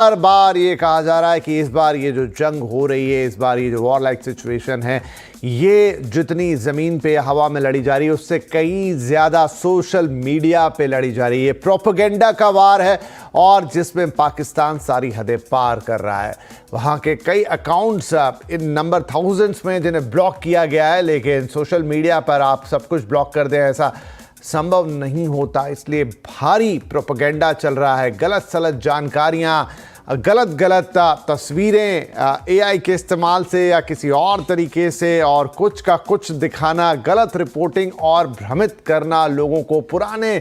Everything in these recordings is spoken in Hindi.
हर बार ये कहा जा रहा है कि इस बार ये जो जंग हो रही है, इस बार ये जो वॉर लाइक सिचुएशन है, ये जितनी ज़मीन पे हवा में लड़ी जा रही है उससे कई ज़्यादा सोशल मीडिया पे लड़ी जा रही है। प्रोपेगेंडा का वार है और जिसमें पाकिस्तान सारी हदें पार कर रहा है। वहाँ के कई अकाउंट्स इन नंबर थाउजेंड्स में जिन्हें ब्लॉक किया गया है, लेकिन सोशल मीडिया पर आप सब कुछ ब्लॉक कर दें ऐसा संभव नहीं होता। इसलिए भारी प्रोपेगेंडा चल रहा है, गलत सलत जानकारियाँ, गलत तस्वीरें एआई के इस्तेमाल से या किसी और तरीके से और कुछ का कुछ दिखाना, गलत रिपोर्टिंग और भ्रमित करना लोगों को, पुराने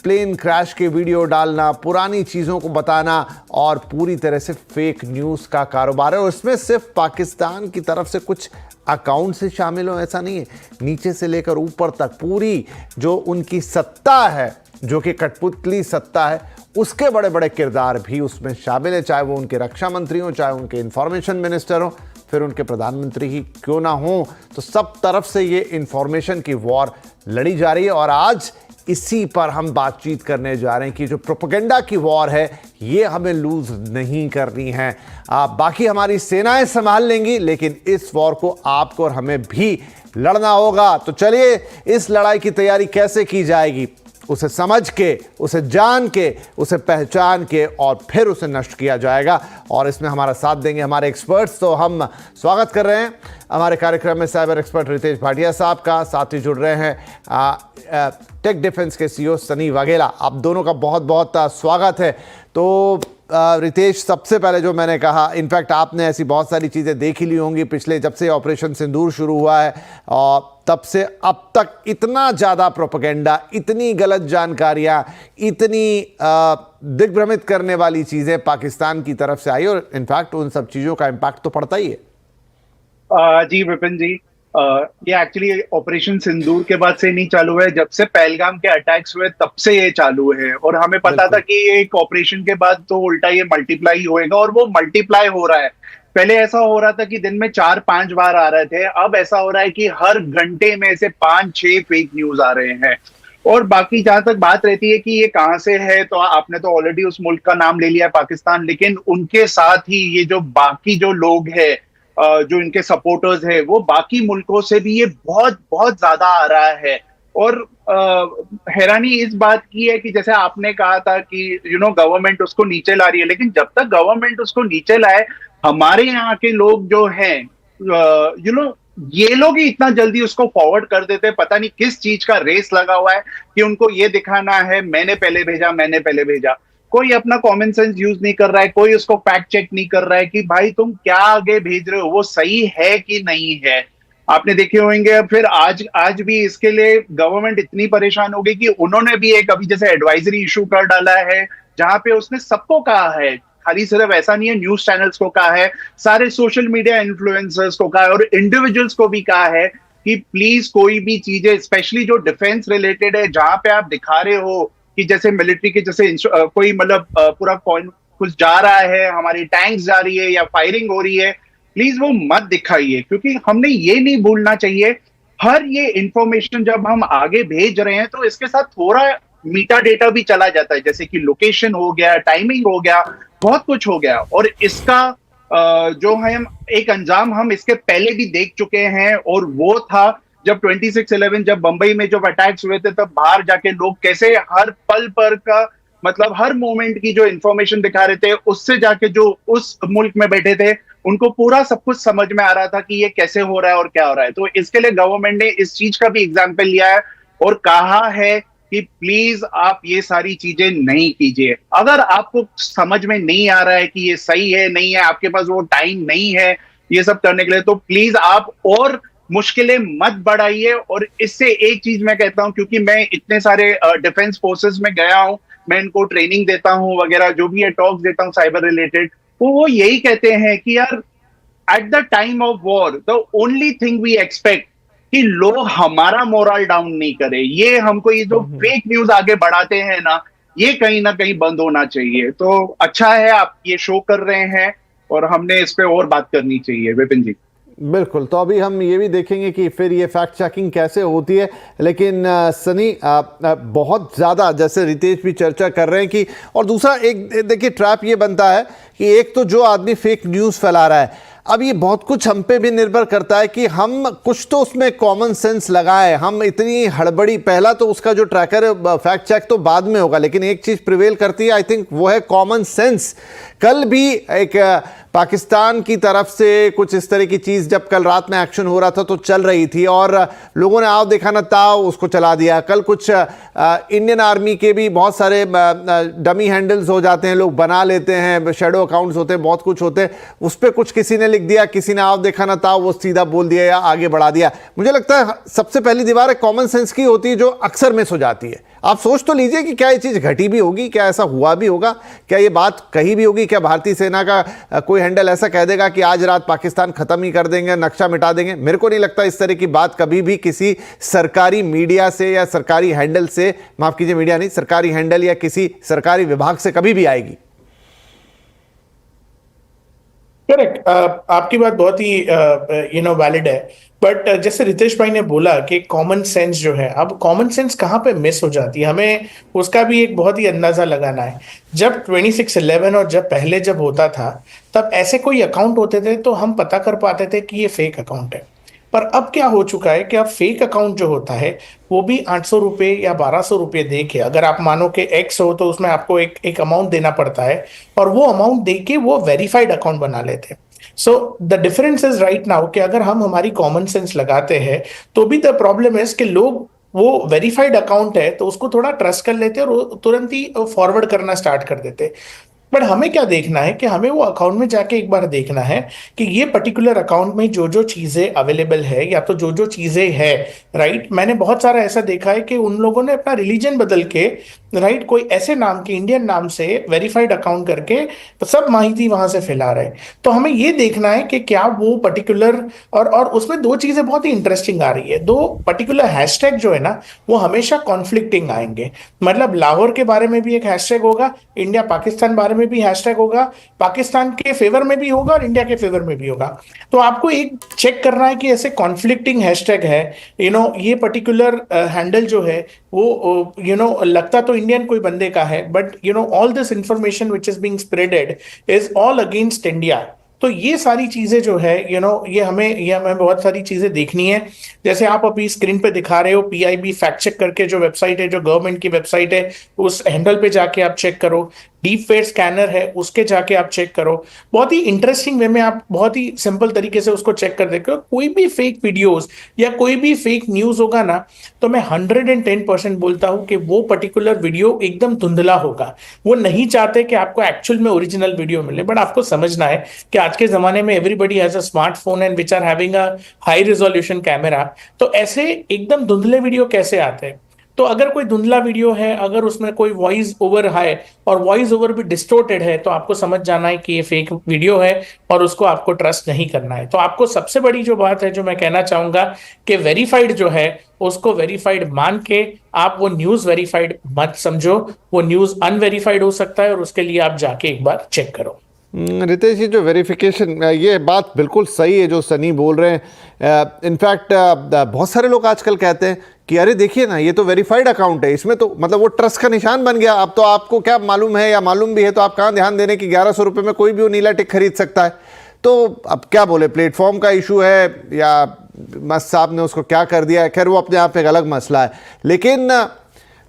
प्लेन क्रैश के वीडियो डालना, पुरानी चीज़ों को बताना और पूरी तरह से फेक न्यूज़ का कारोबार है। और इसमें सिर्फ पाकिस्तान की तरफ से कुछ अकाउंट से शामिल हो ऐसा नहीं है, नीचे से लेकर ऊपर तक पूरी जो उनकी सत्ता है, जो कि कठपुतली सत्ता है, उसके बड़े बड़े किरदार भी उसमें शामिल है, चाहे वो उनके रक्षा मंत्री हो, चाहे उनके इंफॉर्मेशन मिनिस्टर हो, फिर उनके प्रधानमंत्री ही क्यों ना हो। तो सब तरफ से ये इंफॉर्मेशन की वॉर लड़ी जा रही है और आज इसी पर हम बातचीत करने जा रहे हैं कि जो प्रोपेगेंडा की वॉर है ये हमें लूज नहीं करनी है। बाकी हमारी सेनाएं संभाल लेंगी, लेकिन इस वॉर को आपको और हमें भी लड़ना होगा। तो चलिए इस लड़ाई की तैयारी कैसे की जाएगी, उसे समझ के, उसे जान के, उसे पहचान के और फिर उसे नष्ट किया जाएगा। और इसमें हमारा साथ देंगे हमारे एक्सपर्ट्स। तो हम स्वागत कर रहे हैं हमारे कार्यक्रम में साइबर एक्सपर्ट रितेश भाटिया साहब का। साथ ही जुड़ रहे हैं टेक डिफेंस के सीईओ सनी वाघेला। आप दोनों का बहुत बहुत स्वागत है। तो रितेश, सबसे पहले जो मैंने कहा, इनफैक्ट आपने ऐसी बहुत सारी चीज़ें देख ही ली होंगी पिछले, जब से ऑपरेशन सिंदूर शुरू हुआ है और तब से अब तक इतना ज़्यादा प्रोपेगेंडा, इतनी गलत जानकारियाँ, इतनी दिग्भ्रमित करने वाली चीज़ें पाकिस्तान की तरफ से आई और इनफैक्ट उन सब चीज़ों का इम्पैक्ट तो पड़ता ही है। जी विपिन जी, ये एक्चुअली ऑपरेशन सिंदूर के बाद से नहीं चालू है, जब से पहलगाम के अटैक्स हुए तब से ये चालू है। और हमें पता था कि एक ऑपरेशन के बाद तो उल्टा ये मल्टीप्लाई होएगा और वो मल्टीप्लाई हो रहा है। पहले ऐसा हो रहा था कि दिन में 4-5 बार आ रहे थे, अब ऐसा हो रहा है कि हर घंटे में से 5-6 फेक न्यूज आ रहे हैं। और बाकी जहां तक बात रहती है कि ये कहां से है, तो आपने तो ऑलरेडी उस मुल्क का नाम ले लिया, पाकिस्तान, लेकिन उनके साथ ही ये जो बाकी जो लोग हैं, जो इनके सपोर्टर्स है, वो बाकी मुल्कों से भी ये बहुत बहुत ज्यादा आ रहा है। और हैरानी इस बात की है कि जैसे आपने कहा था कि गवर्नमेंट उसको नीचे ला रही है, लेकिन जब तक गवर्नमेंट उसको नीचे लाए, हमारे यहाँ के लोग जो हैं, ये लोग ही इतना जल्दी उसको फॉरवर्ड कर देते हैं। पता नहीं किस चीज का रेस लगा हुआ है कि उनको ये दिखाना है मैंने पहले भेजा, मैंने पहले भेजा। कोई अपना कॉमन सेंस यूज नहीं कर रहा है, कोई उसको फैक्ट चेक नहीं कर रहा है कि भाई तुम क्या आगे भेज रहे हो, वो सही है कि नहीं है। आपने देखे होंगे। फिर आज भी इसके लिए गवर्नमेंट इतनी परेशान हो गई कि उन्होंने भी एक अभी जैसे एडवाइजरी इशू कर डाला है, जहां पे उसने सबको कहा है, खाली सिर्फ ऐसा नहीं है, न्यूज चैनल्स को कहा है, सारे सोशल मीडिया इन्फ्लुएंसर्स को कहा है और इंडिविजुअल्स को भी कहा है कि प्लीज कोई भी चीजें, स्पेशली जो डिफेंस रिलेटेड है, जहां पे आप दिखा रहे हो कि जैसे मिलिट्री के जैसे कोई मतलब पूरा कुछ जा रहा है, हमारी टैंक्स जा रही है या फायरिंग हो रही है, प्लीज वो मत दिखाइए। क्योंकि हमने ये नहीं भूलना चाहिए, हर ये इंफॉर्मेशन जब हम आगे भेज रहे हैं तो इसके साथ थोड़ा मीटा डेटा भी चला जाता है, जैसे कि लोकेशन हो गया, टाइमिंग हो गया, बहुत कुछ हो गया। और इसका जो है एक अंजाम हम इसके पहले भी देख चुके हैं, और वो था जब 26/11 जब बंबई में जब अटैक्स हुए थे, तब बाहर जाके लोग कैसे हर पल पर का मतलब हर मोमेंट की जो इंफॉर्मेशन दिखा रहे थे, उससे जाके जो उस मुल्क में बैठे थे उनको पूरा सब कुछ समझ में आ रहा था कि ये कैसे हो रहा है और क्या हो रहा है। तो इसके लिए गवर्नमेंट ने इस चीज का भी एग्जाम्पल लिया है और कहा है कि प्लीज आप ये सारी चीजें नहीं कीजिए। अगर आपको समझ में नहीं आ रहा है कि ये सही है नहीं है, आपके पास वो टाइम नहीं है ये सब करने के लिए, तो प्लीज आप और मुश्किलें मत बढ़ाइए। और इससे एक चीज मैं कहता हूं, क्योंकि मैं इतने सारे डिफेंस फोर्सेस में गया हूं, मैं इनको ट्रेनिंग देता हूं वगैरह, जो भी है टॉक्स देता हूं साइबर रिलेटेड, तो वो यही कहते हैं कि यार at the time of war the only thing we expect कि लोग हमारा मोरल डाउन नहीं करे। ये हमको ये जो फेक न्यूज आगे बढ़ाते हैं ये कहीं ना कहीं बंद होना चाहिए। तो अच्छा है आप ये शो कर रहे हैं और हमने इस पे और बात करनी चाहिए। विपिन जी, बिल्कुल, तो अभी हम ये भी देखेंगे कि फिर ये फैक्ट चेकिंग कैसे होती है। लेकिन सनी, बहुत ज़्यादा जैसे रितेश भी चर्चा कर रहे हैं कि, और दूसरा एक देखिए ट्रैप ये बनता है कि एक तो जो आदमी फेक न्यूज़ फैला रहा है, अब ये बहुत कुछ हम पे भी निर्भर करता है कि हम कुछ तो उसमें कॉमन सेंस लगाए। हम इतनी हड़बड़ी, पहला तो उसका जो ट्रैकर है फैक्ट चेक तो बाद में होगा, लेकिन एक चीज़ प्रिवेल करती है आई थिंक, वो है कॉमन सेंस। कल भी एक पाकिस्तान की तरफ से कुछ इस तरह की चीज़ जब कल रात में एक्शन हो रहा था तो चल रही थी और लोगों ने आओ देखा ना ताओ उसको चला दिया। कल कुछ इंडियन आर्मी के भी बहुत सारे डमी हैंडल्स हो जाते हैं, लोग बना लेते हैं, शेडो अकाउंट्स होते हैं, बहुत कुछ होते हैं, उस पर कुछ किसी ने लिख दिया, किसी ने आओ देखा ना ताओ वो सीधा बोल दिया या आगे बढ़ा दिया। मुझे लगता है सबसे पहली दीवार कॉमन सेंस की होती है जो अक्सर मिस हो जाती है। आप सोच तो लीजिए कि क्या ये चीज़ घटी भी होगी, क्या ऐसा हुआ भी होगा, क्या ये बात कही भी होगी, क्या भारतीय सेना का कोई हैंडल ऐसा कह देगा कि आज रात पाकिस्तान खत्म ही कर देंगे, नक्शा मिटा देंगे। मेरे को नहीं लगता इस तरह की बात कभी भी किसी सरकारी मीडिया से या सरकारी हैंडल से, माफ कीजिए मीडिया नहीं, सरकारी हैंडल या किसी सरकारी विभाग से कभी भी आएगी। करेक्ट, आपकी बात बहुत ही वैलिड है। बट जैसे रितेश भाई ने बोला कि कॉमन सेंस जो है, अब कॉमन सेंस कहाँ पे मिस हो जाती है, हमें उसका भी एक बहुत ही अंदाजा लगाना है। जब 26/11 और जब होता था तब ऐसे कोई अकाउंट होते थे तो हम पता कर पाते थे कि ये फेक अकाउंट है। पर अब क्या हो चुका है कि अब फेक अकाउंट जो होता है वो भी 800 रुपये या 1200 रुपये दे के, अगर आप मानो कि एक्स हो तो उसमें आपको एक अमाउंट देना पड़ता है और वो अमाउंट दे के वो वेरीफाइड अकाउंट बना लेते हैं। So the difference is right now कि अगर हम हमारी कॉमन सेंस लगाते हैं तो भी द प्रॉब्लम इज कि लोग वो वेरीफाइड अकाउंट है तो उसको थोड़ा ट्रस्ट कर लेते हैं और तुरंत ही फॉरवर्ड करना स्टार्ट कर देते हैं। बट हमें क्या देखना है कि हमें वो अकाउंट में जाके एक बार देखना है कि ये पर्टिकुलर अकाउंट में जो जो चीजें अवेलेबल है या तो जो जो चीजें है, राइट। मैंने बहुत सारा ऐसा देखा है कि उन लोगों ने अपना रिलीजन बदल के, राइट, कोई ऐसे नाम के इंडियन नाम से वेरीफाइड अकाउंट करके सब माहिती वहां से फैला रहे हैं। तो हमें ये देखना है कि क्या वो पर्टिकुलर, और उसमें दो चीजें बहुत ही इंटरेस्टिंग आ रही है। दो पर्टिकुलर हैशटैग जो है ना वो हमेशा कॉन्फ्लिक्टिंग आएंगे। मतलब लाहौर के बारे में भी एक हैशटैग होगा, इंडिया पाकिस्तान बारे में भी हैशटैग होगा, पाकिस्तान के फेवर में भी होगा और इंडिया के फेवर में भी होगा। तो आपको एक चेक करना है कि ऐसे कॉन्फ्लिक्टिंग हैशटैग है, ये पर्टिकुलर हैंडल जो है वो लगता तो इंडियन कोई बंदे का है, but all this information which is being spreaded is all against India. तो ये सारी चीजें जो है ये हमें बहुत सारी चीजें देखनी है। जैसे आप अभी स्क्रीन पे दिखा रहे हो PIB फैक्ट चेक करके जो वेबसाइट है, जो गवर्नमेंट की वेबसाइट है, उस हैंडल पे जाके आप चेक करो। डीप फेक स्कैनर है, उसके जाके आप चेक करो। बहुत ही इंटरेस्टिंग वे में आप बहुत ही सिंपल तरीके से उसको चेक कर देखो। कोई भी फेक वीडियोस या कोई भी फेक न्यूज होगा ना, तो मैं 110% बोलता हूं कि वो पर्टिकुलर वीडियो एकदम धुंधला होगा। वो नहीं चाहते कि आपको एक्चुअल में ओरिजिनल वीडियो मिले। बट आपको समझना है कि आज के जमाने में everybody has a smartphone and which are having a high resolution camera. तो ऐसे एकदम धुंधले वीडियो कैसे आते हैं? तो अगर कोई धुंधला वीडियो है, अगर उसमें कोई वॉइस ओवर है और वॉइस ओवर भी डिस्टोर्टेड है, तो आपको समझ जाना है कि ये फेक वीडियो है और उसको आपको ट्रस्ट नहीं करना है। तो आपको सबसे बड़ी जो बात है जो मैं कहना चाहूंगा कि वेरीफाइड जो है उसको वेरीफाइड मान के आप वो न्यूज वेरीफाइड मत समझो। वो न्यूज अनवेरीफाइड हो सकता है और उसके लिए आप जाके एक बार चेक करो। रितेश जी, जो वेरिफिकेशन, ये बात बिल्कुल सही है जो सनी बोल रहे हैं। इनफैक्ट बहुत सारे लोग आजकल कहते हैं कि अरे देखिए ना, ये तो वेरीफाइड अकाउंट है, इसमें तो मतलब वो ट्रस्ट का निशान बन गया। अब तो आपको क्या मालूम है या मालूम भी है तो आप कहाँ ध्यान देने कि 1100 रुपये में कोई भी वो नीला टिक खरीद सकता है। तो अब क्या बोले, प्लेटफॉर्म का इशू है या मस्त साहब ने उसको क्या कर दिया है, खैर वो अपने आप एक अलग मसला है। लेकिन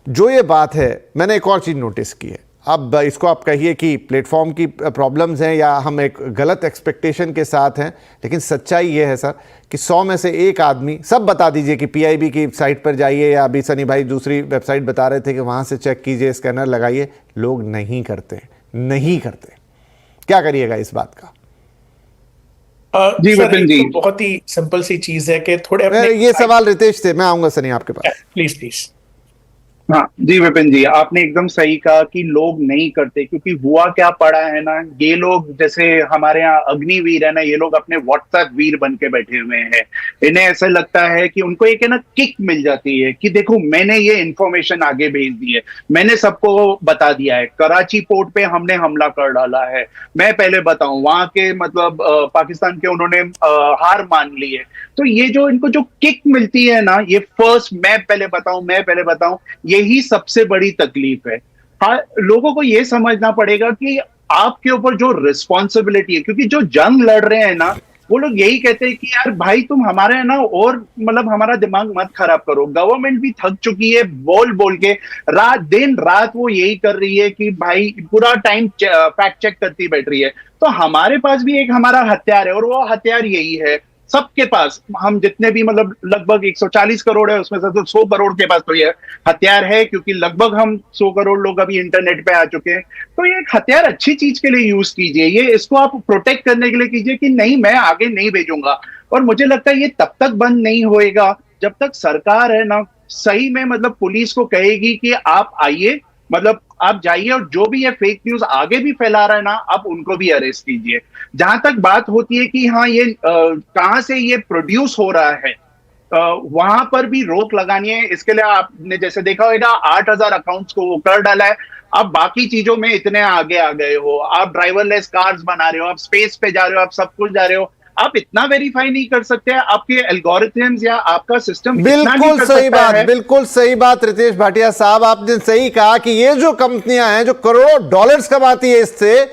जो ये बात है, मैंने एक और चीज़ नोटिस की है। अब इसको आप कहिए कि प्लेटफॉर्म की प्रॉब्लम्स हैं या हम एक गलत एक्सपेक्टेशन के साथ हैं, लेकिन सच्चाई ये है सर कि 100 में से एक आदमी, सब बता दीजिए कि PIB की साइट पर जाइए या अभी सनी भाई दूसरी वेबसाइट बता रहे थे कि वहाँ से चेक कीजिए, स्कैनर लगाइए, लोग नहीं करते। क्या करिएगा इस बात का? जी विपिन जी, तो बहुत ही सिंपल सी चीज है कि थोड़े ये सवाल रितेश से, मैं आऊँगा सनी आपके पास। Please please. हाँ जी विपिन जी, आपने एकदम सही कहा कि लोग नहीं करते, क्योंकि हुआ क्या पड़ा है ना, ये लोग जैसे हमारे यहाँ अग्निवीर है ना, ये लोग अपने व्हाट्सएप वीर बन के बैठे हुए हैं। इन्हें ऐसा लगता है कि उनको एक है ना किक मिल जाती है कि देखो मैंने ये इंफॉर्मेशन आगे भेज दी है, मैंने सबको बता दिया है, कराची पोर्ट पे हमने हमला कर डाला है, मैं पहले बताऊं वहां के मतलब पाकिस्तान के उन्होंने हार मान ली है। तो ये जो इनको जो किक मिलती है ना, ये फर्स्ट मैं पहले बताऊं यही सबसे बड़ी तकलीफ है। हाँ, लोगों को यह समझना पड़ेगा कि आपके ऊपर जो रिस्पॉन्सिबिलिटी है, क्योंकि जो जंग लड़ रहे हैं ना, वो लोग यही कहते हैं कि यार भाई तुम हमारे है ना, और मतलब हमारा दिमाग मत खराब करो। गवर्नमेंट भी थक चुकी है बोल बोल के, रात दिन रात वो यही कर रही है कि भाई पूरा टाइम फैक्ट चेक करती बैठ रही है। तो हमारे पास भी एक हमारा हथियार है, और वो हथियार यही है सबके पास। हम जितने भी मतलब लगभग 140 करोड़ है, उसमें से तो 100 करोड़ के पास तो ये हथियार है, क्योंकि लगभग हम 100 करोड़ लोग अभी इंटरनेट पे आ चुके हैं। तो ये एक हथियार अच्छी चीज के लिए यूज कीजिए, ये इसको आप प्रोटेक्ट करने के लिए कीजिए कि नहीं मैं आगे नहीं भेजूंगा। और मुझे लगता है ये तब तक बंद नहीं होएगा जब तक सरकार है ना सही में मतलब पुलिस को कहेगी कि आप आइए, मतलब आप जाइए, और जो भी ये फेक न्यूज आगे भी फैला रहा है ना, आप उनको भी अरेस्ट कीजिए। जहां तक बात होती है कि हाँ ये कहां से ये प्रोड्यूस हो रहा है, वहां पर भी रोक लगानी है। इसके लिए आपने जैसे देखा होगा 8,000 अकाउंट्स को वो कर डाला है। आप बाकी चीजों में इतने आगे आ गए हो, आप ड्राइवरलेस कार्स बना रहे हो, आप स्पेस पे जा रहे हो, आप सब कुछ जा रहे हो, आप इतना वेरीफाई नहीं कर सकते, आपके एल्गोरिथम्स या आपका सिस्टम इतना नहीं बिल्कुल कर सही सकता बात, है। बिल्कुल सही बात रितेश भाटिया साहब, आपने सही कहा कि ये जो कंपनियां हैं जो करोड़ों डॉलर्स कमाती है इससे,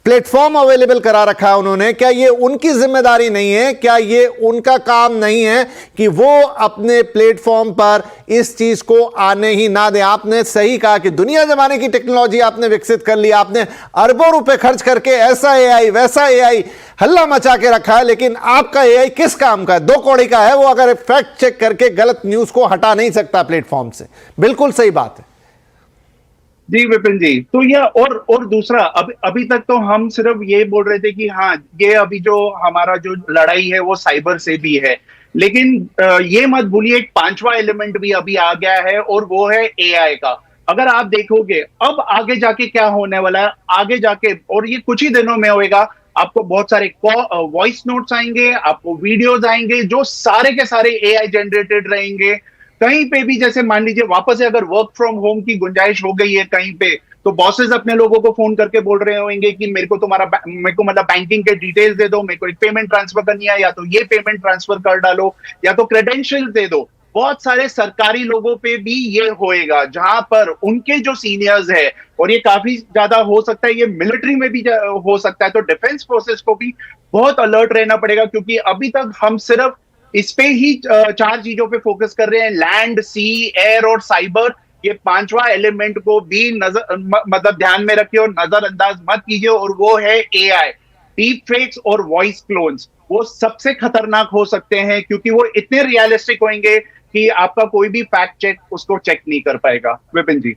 प्लेटफॉर्म अवेलेबल करा रखा है उन्होंने, क्या ये उनकी जिम्मेदारी नहीं है, क्या ये उनका काम नहीं है कि वो अपने प्लेटफॉर्म पर इस चीज को आने ही ना दें? आपने सही कहा कि दुनिया जमाने की टेक्नोलॉजी आपने विकसित कर ली, आपने अरबों रुपए खर्च करके ऐसा एआई वैसा एआई हल्ला मचा के रखा है, लेकिन आपका एआई किस काम का है? 2 कौड़ी का है वो, अगर फैक्ट चेक करके गलत न्यूज को हटा नहीं सकता प्लेटफॉर्म से। बिल्कुल सही बात है जी विपिन जी, तो यह और दूसरा, अभी तक तो हम सिर्फ ये बोल रहे थे कि हाँ ये अभी जो हमारा जो लड़ाई है वो साइबर से भी है, लेकिन ये मत भूलिए एक 5वां एलिमेंट भी अभी आ गया है, और वो है एआई का। अगर आप देखोगे अब आगे जाके क्या होने वाला है, आगे जाके, और ये कुछ ही दिनों में होएगा, आपको बहुत सारे वॉइस नोट्स आएंगे, आपको वीडियोज आएंगे जो सारे के सारे एआई जनरेटेड रहेंगे। कहीं पे भी जैसे मान लीजिए वापस से अगर वर्क फ्रॉम होम की गुंजाइश हो गई है कहीं पे, तो बॉसेस अपने लोगों को फोन करके बोल रहे होंगे कि मेरे को मतलब बैंकिंग के डिटेल्स दे दो, मेरे को एक पेमेंट ट्रांसफर करनी है, या तो ये पेमेंट ट्रांसफर कर डालो, या तो क्रेडेंशियल्स दे दो। बहुत सारे सरकारी लोगों पे भी ये होएगा, जहां पर उनके जो सीनियर्स है, और ये काफी ज्यादा हो सकता है, ये मिलिट्री में भी हो सकता है, तो डिफेंस फोर्सेस को भी बहुत अलर्ट रहना पड़ेगा, क्योंकि अभी तक हम सिर्फ इस पे ही 4 चीजों पे फोकस कर रहे हैं, लैंड, सी, एयर और साइबर। ये 5वां एलिमेंट को भी नजर मतलब ध्यान में रखिए और नजरअंदाज मत कीजिए, और वो है एआई, डीप फेक्स और वॉइस क्लोन्स। वो सबसे खतरनाक हो सकते हैं, क्योंकि वो इतने रियलिस्टिक होंगे कि आपका कोई भी फैक्ट चेक उसको चेक नहीं कर पाएगा। विपिन जी,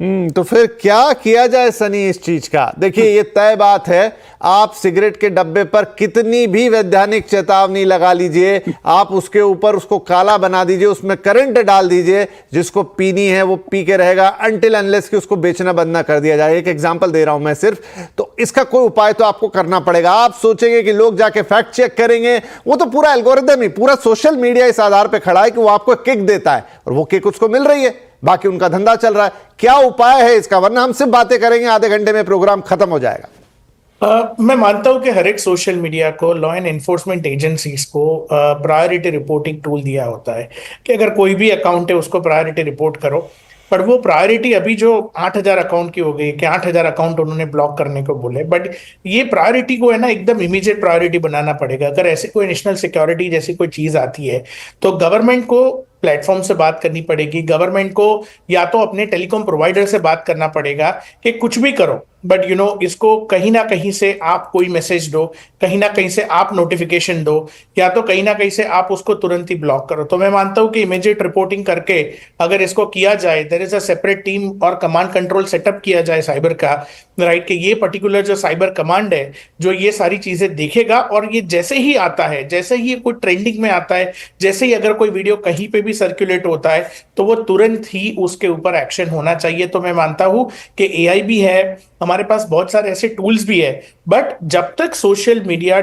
तो फिर क्या किया जाए सनी इस चीज का? देखिए ये तय बात है, आप सिगरेट के डब्बे पर कितनी भी वैज्ञानिक चेतावनी लगा लीजिए, आप उसके ऊपर उसको काला बना दीजिए, उसमें करंट डाल दीजिए, जिसको पीनी है वो पी के रहेगा अनटिल अनलेस कि उसको बेचना बंद ना कर दिया जाए। एक एग्जांपल दे रहा हूं मैं सिर्फ, तो इसका कोई उपाय तो आपको करना पड़ेगा। आप सोचेंगे कि लोग जाके फैक्ट चेक करेंगे, वो तो पूरा एल्गोरिदम ही, पूरा सोशल मीडिया इस आधार पर खड़ा है कि वो आपको किक देता है, और वो किक उसको मिल रही है, बाकी उनका धंधा चल रहा है। क्या उपाय है इसका? वरना हम सिर्फ बातें करेंगे, आधे घंटे में प्रोग्राम खत्म हो जाएगा। मैं मानता हूं कि हर एक सोशल मीडिया को, लॉ एंड एनफोर्समेंट एजेंसीज को प्रायोरिटी रिपोर्टिंग टूल दिया होता है कि अगर कोई भी अकाउंट है उसको प्रायोरिटी रिपोर्ट करो। पर वो प्रायोरिटी अभी जो 8,000 अकाउंट की हो गई कि 8,000 अकाउंट उन्होंने ब्लॉक करने को बोले, बट ये प्रायोरिटी को है ना एकदम इमीडिएट प्रायोरिटी बनाना पड़ेगा। अगर ऐसी कोई नेशनल सिक्योरिटी जैसी कोई चीज आती है तो गवर्नमेंट को प्लेटफॉर्म से बात करनी पड़ेगी, गवर्नमेंट को या तो अपने टेलीकॉम प्रोवाइडर से बात करना पड़ेगा कि कुछ भी करो, बट इसको कहीं ना कहीं से आप कोई मैसेज दो, कहीं ना कहीं से आप नोटिफिकेशन दो, या तो कहीं ना कहीं से आप उसको तुरंत ही ब्लॉक करो। तो मैं मानता हूं कि इमीडिएट रिपोर्टिंग करके अगर इसको किया जाए, there is a separate team और कमांड कंट्रोल सेटअप किया जाए साइबर का, राइट, कि ये पर्टिकुलर जो साइबर कमांड है जो ये सारी चीजें देखेगा, और ये जैसे ही आता है, जैसे ही कोई ट्रेंडिंग में आता है, जैसे ही अगर कोई वीडियो कहीं पे भी सर्कुलेट होता है, तो वो तुरंत ही उसके ऊपर एक्शन होना चाहिए। तो मैं मानता हूं कि एआई भी है, हमारे पास बहुत सारे ऐसे टूल्स भी है, बट जब तक सोशल मीडिया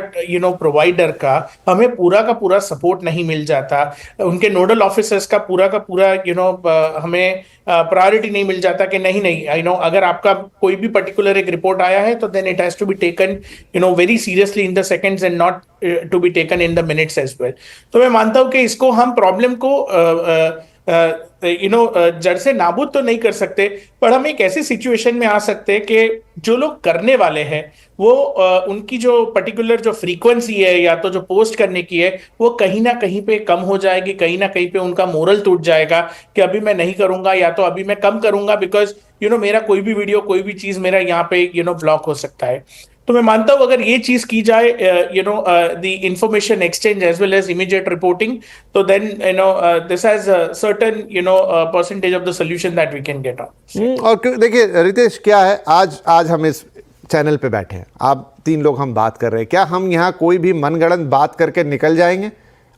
प्रोवाइडर का हमें पूरा का पूरा सपोर्ट नहीं मिल जाता, उनके नोडल ऑफिसर्स का पूरा हमें प्रायोरिटी नहीं मिल जाता कि नहीं नहीं अगर आपका कोई भी पर्टिकुलर एक रिपोर्ट आया है तो then it has to be taken very seriously in the seconds and not to be taken in the minutes as well. तो मैं मानता हूं कि इसको हम प्रॉब्लम को जड़ से नाबूद तो नहीं कर सकते, पर हम एक ऐसी सिचुएशन में आ सकते हैं कि जो लोग करने वाले हैं वो उनकी जो पर्टिकुलर जो फ्रीक्वेंसी है या तो जो पोस्ट करने की है वो कहीं ना कहीं पे कम हो जाएगी, कहीं ना कहीं पे उनका मोरल टूट जाएगा कि अभी मैं नहीं करूंगा या तो अभी मैं कम करूंगा, बिकॉज मेरा कोई भी वीडियो, कोई भी चीज मेरा यहाँ पे ब्लॉक हो सकता है। तो मैं मानता हूं अगर ये चीज की जाए, the information exchange as well as immediate reporting, तो then this has certain percentage of the solution that we can get on. और देखिए रितेश, क्या है, आज हम इस चैनल पे बैठे हैं, आप तीन लोग हम बात कर रहे हैं, क्या हम यहाँ कोई भी मनगढ़ंत बात करके निकल जाएंगे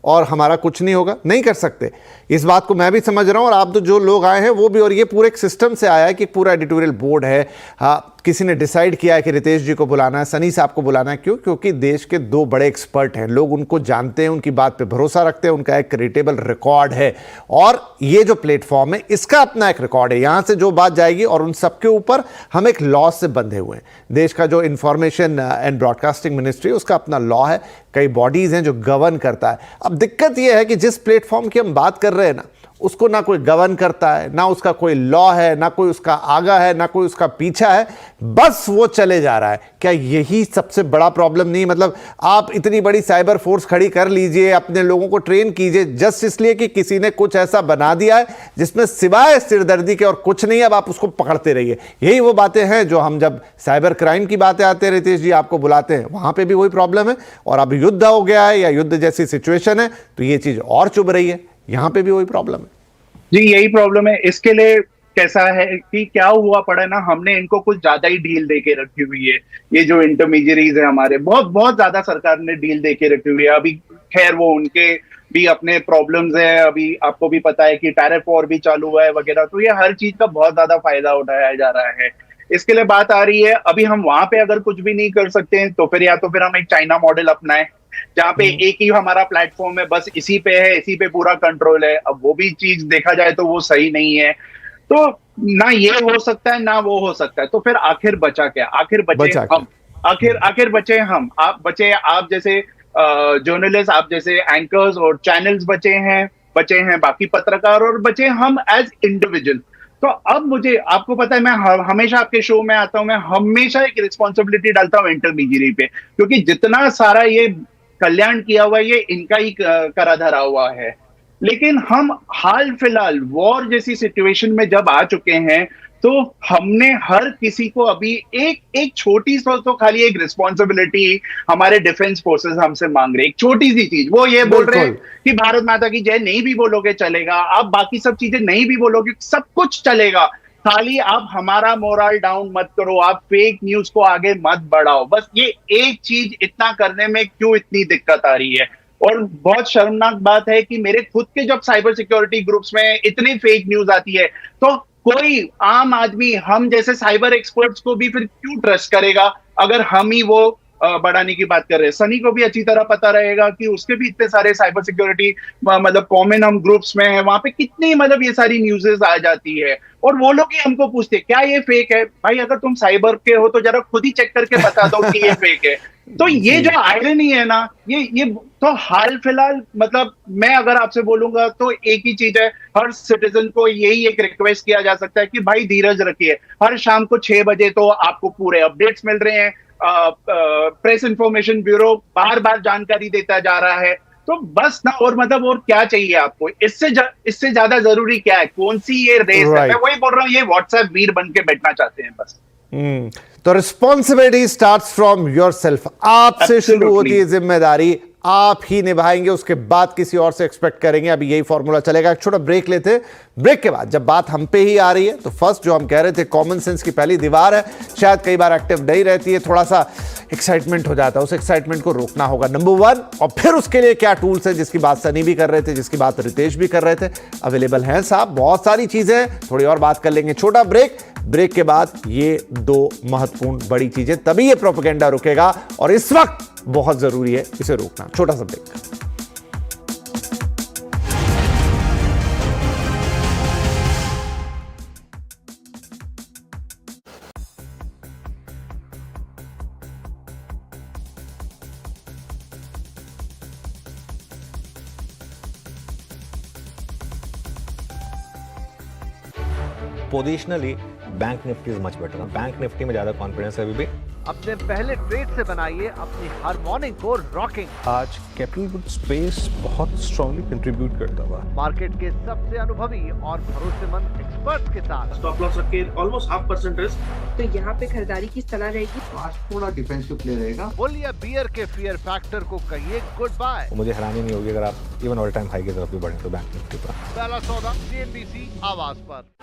और हमारा कुछ नहीं होगा? नहीं कर सकते। इस बात को मैं भी समझ रहा हूँ और आप तो जो लोग आए हैं वो भी, और ये पूरे एक सिस्टम से आया है कि पूरा एडिटोरियल बोर्ड है, हाँ, किसी ने डिसाइड किया है कि रितेश जी को बुलाना है, सनी साहब को बुलाना है। क्यों? क्योंकि देश के दो बड़े एक्सपर्ट हैं, लोग उनको जानते हैं, उनकी बात पे भरोसा रखते हैं, उनका एक क्रेडिटेबल रिकॉर्ड है, और ये जो प्लेटफॉर्म है इसका अपना एक रिकॉर्ड है, यहाँ से जो बात जाएगी, और उन सबके ऊपर हम एक लॉ से बंधे हुए हैं। देश का जो इंफॉर्मेशन एंड ब्रॉडकास्टिंग मिनिस्ट्री, उसका अपना लॉ है, कई बॉडीज हैं जो गवर्न करता है। अब दिक्कत यह है कि जिस प्लेटफॉर्म की हम बात कर रहे हैं ना, उसको ना कोई गवर्न करता है, ना उसका कोई लॉ है, ना कोई उसका आगा है, ना कोई उसका पीछा है, बस वो चले जा रहा है। क्या यही सबसे बड़ा प्रॉब्लम नहीं? मतलब आप इतनी बड़ी साइबर फोर्स खड़ी कर लीजिए, अपने लोगों को ट्रेन कीजिए, जस्ट इसलिए कि किसी ने कुछ ऐसा बना दिया है जिसमें सिवाय सिरदर्दी के और कुछ नहीं है, अब आप उसको पकड़ते रहिए। यही वो बातें हैं जो हम जब साइबर क्राइम की बातें आते हैं, रितेश जी आपको बुलाते हैं, वहां पर भी वही प्रॉब्लम है। और अब युद्ध हो गया है या युद्ध जैसी सिचुएशन है तो ये चीज और चुभ रही है, यहां पे भी वही प्रॉब्लम है। जी, यही प्रॉब्लम है। इसके लिए कैसा है कि क्या हुआ पड़ा ना, हमने इनको कुछ ज्यादा ही डील देके रखी हुई है। ये जो इंटरमीडियरीज है हमारे, बहुत बहुत ज्यादा सरकार ने डील देके रखी हुई है। अभी खैर वो उनके भी अपने प्रॉब्लम्स है, अभी आपको भी पता है कि टैरिफ वॉर भी चालू हुआ है वगैरह, तो ये हर चीज का बहुत ज्यादा फायदा उठाया जा रहा है। इसके लिए बात आ रही है, अभी हम वहां पे अगर कुछ भी नहीं कर सकते हैं तो फिर या तो फिर हम एक चाइना मॉडल अपनाएं, जहाँ पे एक ही हमारा प्लेटफॉर्म है, बस इसी पे है, इसी पे पूरा कंट्रोल है। अब वो भी चीज देखा जाए तो वो सही नहीं है। तो ना ये हो सकता है ना वो हो सकता है, तो फिर आखिर बचा क्या? आखिर बचे हम, आखिर बचे हम, आप बचे, आप जैसे जर्नलिस्ट, आप जैसे एंकर्स और चैनल्स बचे हैं बाकी पत्रकार, और बचे हम एज इंडिविजुअल। तो अब मुझे, आपको पता है, मैं हमेशा आपके शो में आता हूं, मैं हमेशा एक रिस्पॉन्सिबिलिटी डालता हूं इंटरमीडियरी पे, क्योंकि जितना सारा ये कल्याण किया हुआ है ये इनका ही करा धरा हुआ है। लेकिन हम हाल फिलहाल वॉर जैसी सिचुएशन में जब आ चुके हैं, तो हमने हर किसी को अभी एक छोटी सी, तो खाली एक रिस्पॉन्सिबिलिटी हमारे डिफेंस फोर्सेस हमसे मांग रहे हैं, एक छोटी सी चीज। वो ये बोल रहे हैं कि भारत माता की जय नहीं भी बोलोगे चलेगा, आप बाकी सब चीजें नहीं भी बोलोगे सब कुछ चलेगा, खाली आप हमारा मोरल डाउन मत करो, आप फेक न्यूज को आगे मत बढ़ाओ। बस ये एक चीज, इतना करने में क्यों इतनी दिक्कत आ रही है? और बहुत शर्मनाक बात है कि मेरे खुद के जब साइबर सिक्योरिटी ग्रुप्स में इतनी फेक न्यूज आती है, तो कोई आम आदमी हम जैसे साइबर एक्सपर्ट्स को भी फिर क्यों ट्रस्ट करेगा अगर हम ही वो बढ़ाने की बात कर रहे हैं? सनी को भी अच्छी तरह पता रहेगा कि उसके भी इतने सारे साइबर सिक्योरिटी मतलब कॉमन हम ग्रुप्स में है, वहां पे कितनी मतलब ये सारी न्यूज़ेस आ जाती है, और वो लोग ही हमको पूछते क्या ये फेक है? भाई अगर तुम साइबर के हो तो जरा खुद ही चेक करके बता दो कि ये फेक है। तो ये जो आयरनी है ना, ये तो हाल फिलहाल, मतलब मैं अगर आपसे बोलूंगा तो एक ही चीज है, हर सिटीजन को यही एक रिक्वेस्ट किया जा सकता है कि भाई धीरज रखिए। हर शाम को 6 बजे तो आपको पूरे अपडेट्स मिल रहे हैं, प्रेस इंफॉर्मेशन ब्यूरो बार बार जानकारी देता जा रहा है, तो बस ना, और मतलब और क्या चाहिए आपको? इससे ज्यादा जरूरी क्या है? कौन सी ये रेस है? मैं वही बोल रहा हूँ, ये व्हाट्सएप वीर बन के बैठना चाहते हैं बस। तो रिस्पॉन्सिबिलिटी स्टार्ट्स फ्रॉम योरसेल्फ, आपसे शुरू होती है जिम्मेदारी, आप ही निभाएंगे, उसके बाद किसी और से एक्सपेक्ट करेंगे। अभी यही फॉर्मूला चलेगा। एक छोटा ब्रेक लेते हैं, ब्रेक के बाद जब बात हम पे ही आ रही है तो फर्स्ट जो हम कह रहे थे कॉमन सेंस की पहली दीवार है, शायद कई बार एक्टिव नहीं रहती है, थोड़ा सा एक्साइटमेंट हो जाता है, उस एक्साइटमेंट को रोकना होगा, नंबर 1। और फिर उसके लिए क्या टूल्स हैं, जिसकी बात सनी भी कर रहे थे, जिसकी बात रितेश भी कर रहे थे, अवेलेबल हैं साहब, बहुत सारी चीजें हैं, थोड़ी और बात कर लेंगे। छोटा ब्रेक, ब्रेक के बाद ये 2 महत्वपूर्ण बड़ी चीजें, तभी ये प्रोपेगेंडा रुकेगा और इस वक्त बहुत जरूरी है इसे रोकना। छोटा सा break. Positionally bank Nifty is much better. Bank Nifty में ज्यादा कॉन्फिडेंस है अभी भी। अपने पहले ट्रेड से बनाइए अपनी हर मॉर्निंग को रॉकिंग। आज कैपिटल गुड स्पेस बहुत स्ट्रांगली कंट्रीब्यूट करता हुआ मार्केट के सबसे अनुभवी और भरोसेमंद एक्सपर्ट्स के साथ स्टॉप लॉस रख के ऑलमोस्ट 0.5% रिस्क। तो यहाँ पे खरीदारी की सलाह रहेगी। आज थोड़ा डिफेंसिव प्ले रहेगा। बुल या बियर के फियर फैक्टर को कहिए गुड बाय। मुझे हैरानी नहीं होगी अगर आप इवन ऑल टाइम हाई की तरफ भी बढ़े तो बैंक निफ्टी पर। पहला सौदा CNBC आवाज पर।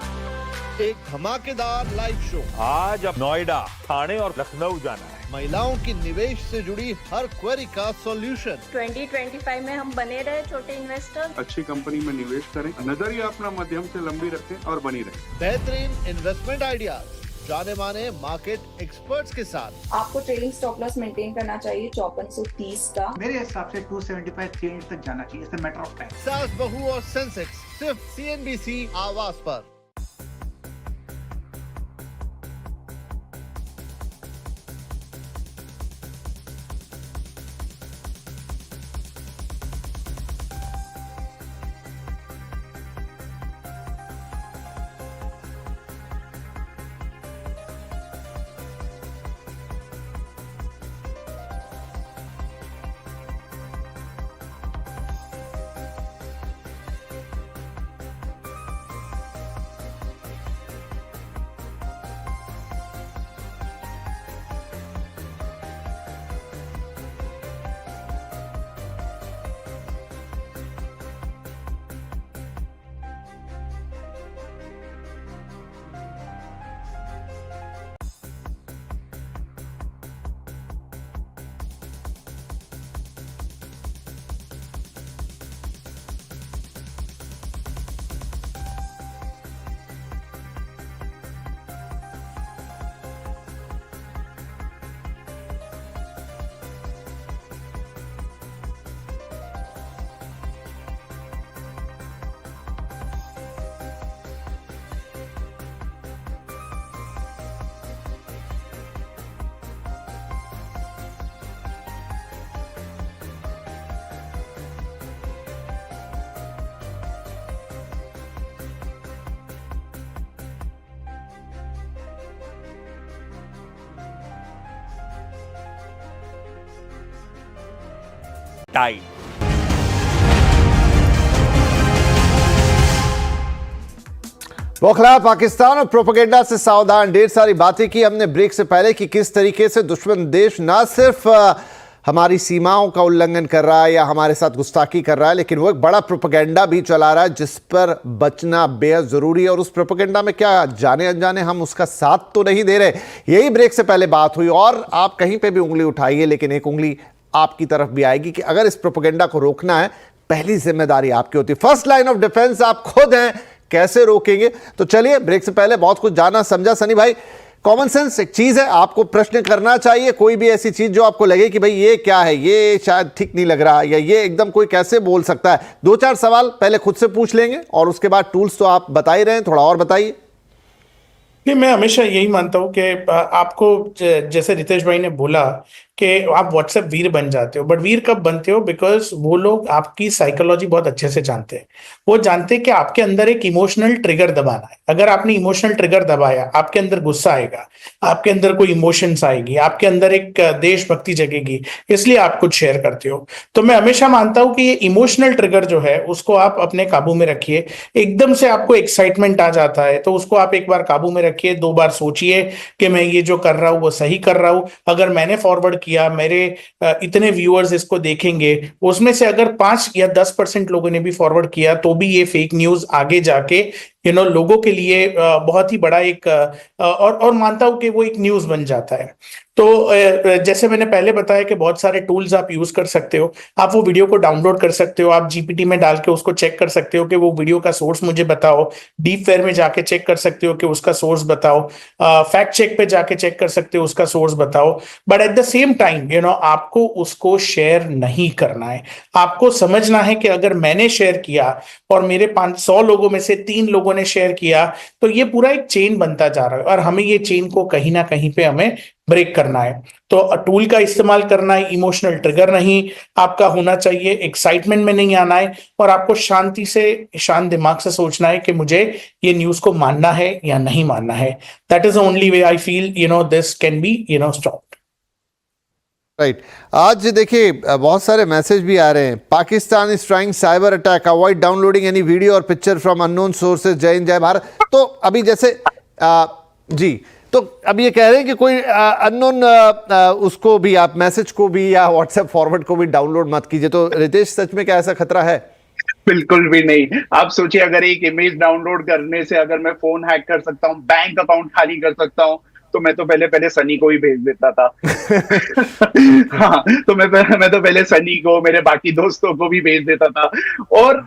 एक धमाकेदार लाइव शो। आज अब नोएडा, ठाणे और लखनऊ जाना है। महिलाओं की निवेश से जुड़ी हर क्वेरी का सॉल्यूशन। 2025 में हम बने रहे छोटे इन्वेस्टर। अच्छी कंपनी में निवेश करें, नजरिया अपना मध्यम से लंबी रखें और बनी रखें। बेहतरीन इन्वेस्टमेंट आइडियाज जाने माने मार्केट एक्सपर्ट्स के साथ। आपको ट्रेलिंग स्टॉप लॉस मेंटेन करना चाहिए 5430 का। मेरे हिसाब से 275 300 तक जाना चाहिए, it's a matter of time. सास बहू और सेंसेक्स सिर्फ CNBC आवाज पर। टाइम बौखलाया पाकिस्तान और प्रोपेगेंडा से सावधान। ढेर सारी बातें की हमने ब्रेक से पहले कि किस तरीके से दुश्मन देश ना सिर्फ हमारी सीमाओं का उल्लंघन कर रहा है या हमारे साथ गुस्ताखी कर रहा है, लेकिन वो एक बड़ा प्रोपेगेंडा भी चला रहा है जिस पर बचना बेहद जरूरी है। और उस प्रोपेगेंडा में क्या जाने अनजाने हम उसका साथ तो नहीं दे रहे, यही ब्रेक से पहले बात हुई। और आप कहीं पे भी उंगली उठाइए, लेकिन एक उंगली आपकी तरफ भी आएगी कि अगर इस प्रोपेगेंडा को रोकना है, पहली जिम्मेदारी आपकी होती है। फर्स्ट लाइन ऑफ डिफेंस आप खुद हैं, कैसे रोकेंगे? तो चलिए, ब्रेक से पहले बहुत कुछ जाना समझा। सनी भाई, कॉमन सेंस एक चीज है, आपको प्रश्न करना चाहिए। कोई भी ऐसी चीज जो आपको लगे कि भाई ये क्या है, ये शायद ठीक नहीं लग रहा, या ये एकदम कोई कैसे बोल सकता है, 2-4 सवाल पहले खुद से पूछ लेंगे और उसके बाद टूल्स तो आप बता ही रहे हैं, थोड़ा और बताइए। मैं हमेशा यही मानता हूं कि आपको जैसे रितेश भाई ने बोला कि आप व्हाट्सएप वीर बन जाते हो, बट वीर कब बनते हो? बिकॉज वो लोग आपकी साइकोलॉजी बहुत अच्छे से जानते हैं। वो जानते हैं कि आपके अंदर एक इमोशनल ट्रिगर दबाना है। अगर आपने इमोशनल ट्रिगर दबाया, आपके अंदर गुस्सा आएगा, आपके अंदर कोई इमोशंस आएगी, आपके अंदर एक देशभक्ति जगेगी, इसलिए आप कुछ शेयर करते हो। तो मैं हमेशा मानता हूं कि ये इमोशनल ट्रिगर जो है उसको आप अपने काबू में रखिए। एकदम से आपको एक्साइटमेंट आ जाता है तो उसको आप एक बार काबू में रखिए, 2 बार सोचिए कि मैं ये जो कर रहा हूं वो सही कर रहा हूं। अगर मैंने फॉरवर्ड किया, मेरे इतने व्यूअर्स इसको देखेंगे, उसमें से अगर 5 या 10% लोगों ने भी फॉरवर्ड किया तो भी ये फेक न्यूज आगे जाके लोगों के लिए बहुत ही बड़ा एक और मानता हूं कि वो एक न्यूज बन जाता है। तो जैसे मैंने पहले बताया कि बहुत सारे टूल्स आप यूज कर सकते हो। आप वो वीडियो को डाउनलोड कर सकते हो, आप जीपीटी में डाल के उसको चेक कर सकते हो कि वो वीडियो का सोर्स मुझे बताओ। डीप फेयर में जाके चेक कर सकते हो कि उसका सोर्स बताओ। फैक्ट चेक पे जाके चेक कर सकते हो, उसका सोर्स बताओ। But at the same time आपको उसको शेयर नहीं करना है। आपको समझना है कि अगर मैंने शेयर किया और मेरे 500 लोगों में से 3 लोगों ने शेयर किया तो ये पूरा एक चेन बनता जा रहा है और हमें ये चेन को कहीं ना कहीं पे हमें ब्रेक करना है। तो टूल का इस्तेमाल करना है, इमोशनल ट्रिगर नहीं आपका होना चाहिए, एक्साइटमेंट में नहीं आना है, और आपको शांति से, शांत दिमाग से सोचना है कि मुझे ये न्यूज को मानना है या नहीं मानना है। That is the only way I feel this can be stopped. Right. आज देखिए बहुत सारे मैसेज भी आ रहे हैं। Pakistan is trying cyber attack, avoid downloading any video और पिक्चर फ्रॉम अननोन सोर्सेज। जय हिंद, जय भारत। तो अभी जैसे जी, तो अब ये कह रहे हैं कि कोई अननोन उसको भी आप मैसेज को भी या व्हाट्सएप फॉरवर्ड को भी डाउनलोड मत कीजिए। तो रितेश, सच में क्या ऐसा खतरा है? बिल्कुल भी नहीं। आप सोचिए, अगर एक इमेज डाउनलोड करने से अगर मैं फोन हैक कर सकता हूँ, बैंक अकाउंट खाली कर सकता हूँ, तो मैं तो पहले सनी को ही भेज देता था। हाँ, तो मैं तो पहले सनी को, मेरे बाकी दोस्तों को भी भेज देता था। और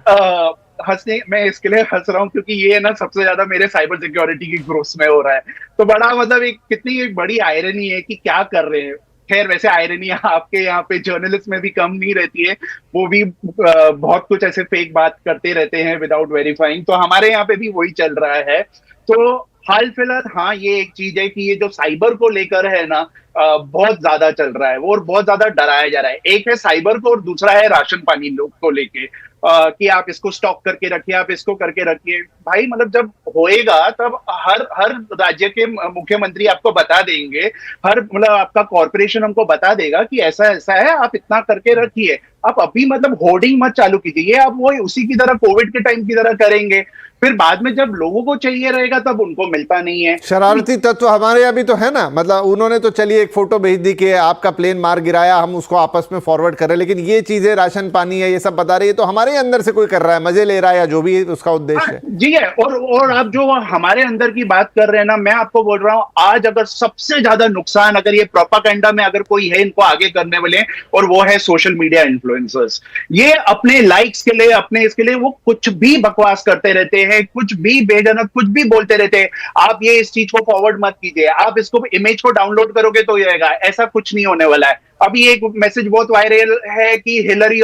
मैं इसके लिए हंस रहा हूँ क्योंकि ये ना सबसे ज्यादा मेरे साइबर सिक्योरिटी की ग्रोथ में हो रहा है। तो बड़ा मतलब कितनी एक बड़ी आयरनी है कि क्या कर रहे हैं। खैर, वैसे आयरनी आपके यहाँ पे जर्नलिस्ट में भी कम नहीं रहती है। वो भी बहुत कुछ ऐसे फेक बात करते रहते हैं विदाउट वेरीफाइंग। तो हमारे यहाँ पे भी वही चल रहा है। तो हाल फिलहाल हाँ, ये एक चीज है कि ये जो साइबर को लेकर है ना, बहुत ज्यादा चल रहा है वो, और बहुत ज्यादा डराया जा रहा है। एक है साइबर को और दूसरा है राशन पानी लोग को लेके, कि आप इसको स्टॉक करके रखिए, आप इसको करके रखिए। भाई मतलब जब होएगा तब हर राज्य के मुख्यमंत्री आपको बता देंगे, मतलब आपका कॉर्पोरेशन हमको बता देगा कि ऐसा ऐसा है, आप इतना करके रखिए। आप अभी मतलब होर्डिंग मत चालू कीजिए। ये आप वो उसी की तरह कोविड के टाइम की तरह करेंगे, फिर बाद में जब लोगों को चाहिए रहेगा तब उनको मिलता नहीं है। शरारती तत्व हमारे यहाँ भी तो है ना। मतलब उन्होंने तो चलिए एक फोटो भेज दी कि आपका प्लेन मार गिराया, हम उसको आपस में फॉरवर्ड कर रहे हैं, लेकिन ये चीजें राशन पानी है ये सब बता रही है तो हमारे अंदर से कोई कर रहा है, मजे ले रहा है या जो भी उसका उद्देश्य है। जी है। और आप जो हमारे अंदर की बात कर रहे हैं ना, मैं आपको बोल रहा हूँ, आज अगर सबसे ज्यादा नुकसान अगर ये प्रोपागेंडा में अगर कोई है इनको आगे करने वाले, और वो है सोशल मीडिया इन्फ्लुएंसर्स। ये अपने लाइक्स के लिए, अपने इसके लिए वो कुछ भी बकवास करते रहते हैं, कुछ भी बेजनक कुछ भी बोलते रहते हैं। आप ये इस चीज को फॉरवर्ड मत कीजिए, आप इसको इमेज को डाउनलोड करोगे तो ये आएगा, ऐसा कुछ नहीं होने वाला है। अभी एक मैसेज बहुत वायरल है कि हिलरी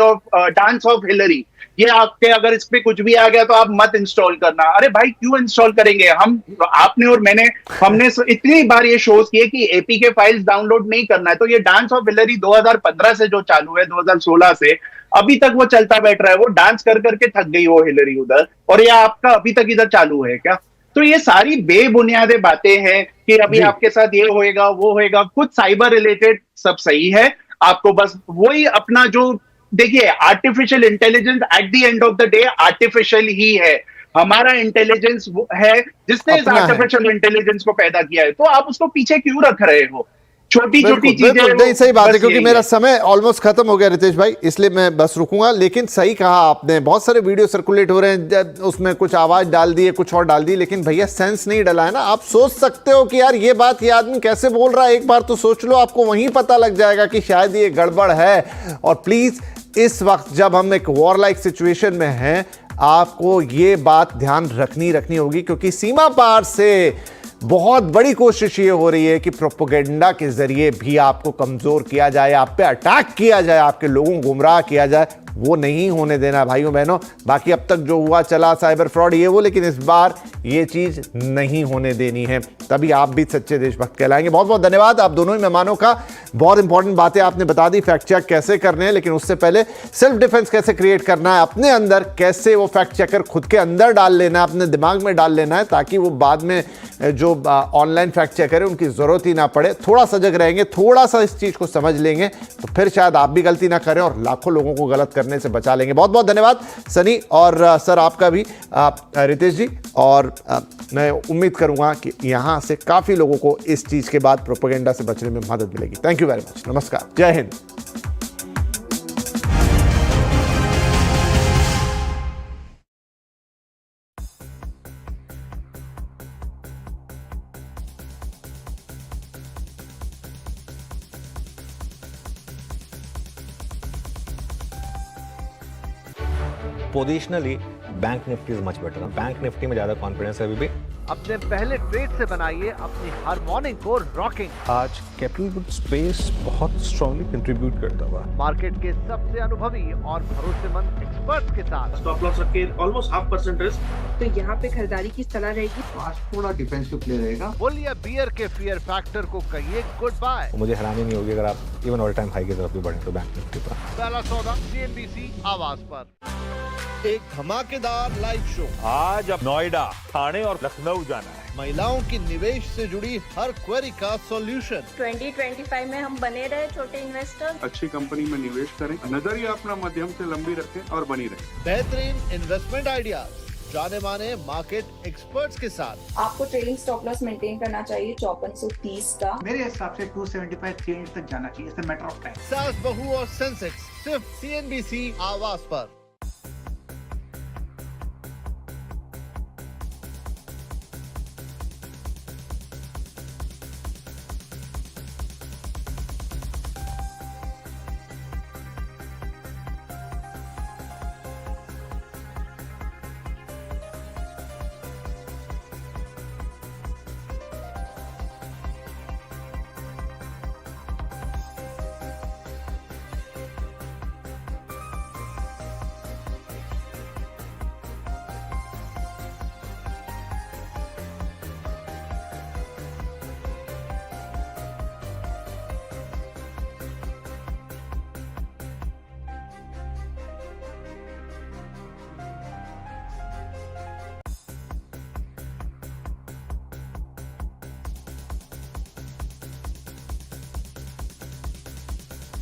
डांस ऑफ हिलरी, ये आपके अगर इस पे कुछ भी आ गया तो आप मत इंस्टॉल करना। अरे भाई क्यों इंस्टॉल करेंगे? आपने और हमने इतनी बार ये शोज किए कि एपी के फाइल्स डाउनलोड नहीं करना है। तो ये डांस ऑफ हिलरी 2015 से जो चालू है, 2016 से अभी तक वो चलता बैठ रहा है। वो डांस कर करके थक गई वो हिलरी उधर, और ये आपका अभी तक इधर चालू है क्या? तो ये सारी बेबुनियादे बातें हैं कि अभी आपके साथ ये होएगा वो होएगा। कुछ साइबर रिलेटेड सब सही है, आपको बस वही अपना जो देखिए, artificial intelligence at the end of the day artificial ही है। हमारा इंटेलिजेंस है जिसने इस आर्टिफिशियल इंटेलिजेंस को पैदा किया है। तो आप उसको पीछे क्यों रख रहे हो? छोटी छोटी चीजें। नहीं, सही बात है, क्योंकि मेरा समय ऑलमोस्ट खत्म हो गया रितेश भाई, इसलिए मैं बस रुकूंगा। लेकिन सही कहा आपने, बहुत सारे वीडियो सर्कुलेट हो रहे हैं, उसमें कुछ आवाज डाल दी है, कुछ और डाल दी, लेकिन भैया सेंस नहीं डला है ना। आप सोच सकते हो कि यार ये बात ये आदमी कैसे बोल रहा है, एक बार तो सोच लो, आपको वहीं पता लग जाएगा कि शायद ये गड़बड़ है। और प्लीज इस वक्त जब हम एक वॉर लाइक सिचुएशन में हैं, आपको ये बात ध्यान रखनी होगी, क्योंकि सीमा पार से बहुत बड़ी कोशिश ये हो रही है कि प्रोपेगेंडा के जरिए भी आपको कमजोर किया जाए, आप पे अटैक किया जाए, आपके लोगों को गुमराह किया जाए। वो नहीं होने देना भाइयों बहनों। बाकी अब तक जो हुआ चला साइबर फ्रॉड ये वो, लेकिन इस बार ये चीज नहीं होने देनी है, तभी आप भी सच्चे देशभक्त कहलाएंगे। बहुत बहुत धन्यवाद आप दोनों ही मेहमानों का। बहुत इंपॉर्टेंट बातें आपने बता दी, फैक्ट चेक कैसे करने हैं, लेकिन उससे पहले सेल्फ डिफेंस कैसे क्रिएट करना है अपने अंदर, कैसे वो फैक्ट चेकर खुद के अंदर डाल लेना है, अपने दिमाग में डाल लेना है, ताकि वो बाद में जो ऑनलाइन फैक्ट चेकर है उनकी जरूरत ही ना पड़े। थोड़ा सजग रहेंगे, थोड़ा सा इस चीज को समझ लेंगे तो फिर शायद आप भी गलती ना करें और लाखों लोगों को गलत करने से बचा लेंगे। बहुत बहुत धन्यवाद सनी और सर आपका भी, रितेश जी। और मैं उम्मीद करूंगा कि यहां से काफी लोगों को इस चीज के बाद प्रोपेगेंडा से बचने में मदद मिलेगी। Thank you very much. नमस्कार, जय Hind. Positionally bank Nifty is much better. Bank Nifty में ज्यादा कॉन्फिडेंस है अभी भी। अपने पहले ट्रेड से बनाइए अपनी हर मॉर्निंग को रॉकिंग। आज कैपिटल गुड स्पेस बहुत स्ट्रांगली कंट्रीब्यूट करता हुआ मार्केट के सबसे अनुभवी और भरोसेमंद एक्सपर्ट्स के साथ स्टॉप लॉस रख के ऑलमोस्ट 0.5% रिस्क। तो यहाँ पे खरीदारी की सलाह रहेगी। आज थोड़ा डिफेंसिव प्ले रहेगा। बुल या बियर के फियर फैक्टर को कहिए गुड बाय। मुझे हैरानी नहीं होगी अगर आप इवन ऑल टाइम हाई की तरफ भी बढ़े तो बैंक निफ्टी पर। पहला सौदा CNBC आवाज पर। एक धमाकेदार लाइव शो। आज अब नोएडा, ठाणे और लखनऊ जाना है। महिलाओं की निवेश से जुड़ी हर क्वेरी का सॉल्यूशन। 2025 में हम बने रहे छोटे इन्वेस्टर। अच्छी कंपनी में निवेश करें, नजरिया अपना मध्यम से लंबी रखें और बनी रहें। बेहतरीन इन्वेस्टमेंट आइडियाज जाने माने मार्केट एक्सपर्ट्स के साथ। आपको ट्रेडिंग स्टॉप लॉस मेंटेन करना चाहिए 5430 का। मेरे हिसाब से 275 300 तक जाना चाहिए। Matter of time. सास बहू और सेंसेक्स सिर्फ CNBC आवाज पर।